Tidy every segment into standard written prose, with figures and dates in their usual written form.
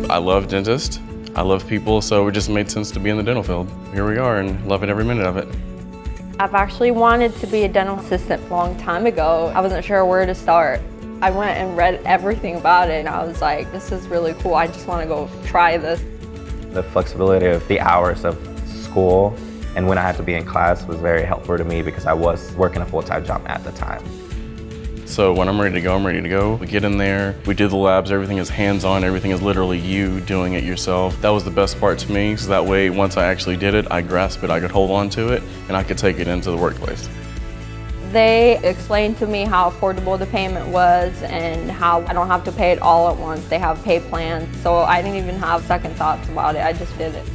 I love dentists. I love people, so it just made sense to be in the dental field. Here we are and loving every minute of it. I've actually wanted to be a dental assistant a long time ago. I wasn't sure where to start. I went and read everything about it and I was like, this is really cool. I just want to go try this. The flexibility of the hours of school and when I had to be in class was very helpful to me because I was working a full-time job at the time. So when I'm ready to go, I'm ready to go. We get in there, we do the labs, everything is hands-on, everything is literally you doing it yourself. That was the best part to me, so that way once I actually did it, I grasped it, I could hold on to it, and I could take it into the workplace. They explained to me how affordable the payment was and how I don't have to pay it all at once. They have pay plans, so I didn't even have second thoughts about it. I just did it.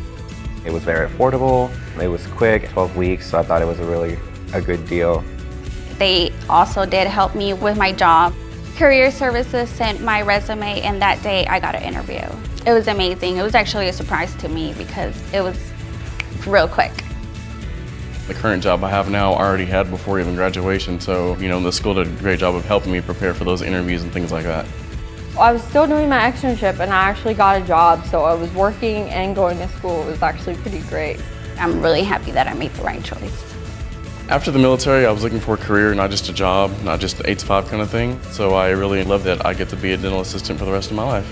It was very affordable, it was quick, 12 weeks, so I thought it was a good deal. They also did help me with my job. Career Services sent my resume and that day I got an interview. It was amazing. It was actually a surprise to me because it was real quick. The current job I have now I already had before even graduation, so the school did a great job of helping me prepare for those interviews and things like that. I was still doing my externship and I actually got a job, so I was working and going to school. It was actually pretty great. I'm really happy that I made the right choice. After the military, I was looking for a career, not just a job, not just the 8 to 5 kind of thing. So I really love that I get to be a dental assistant for the rest of my life.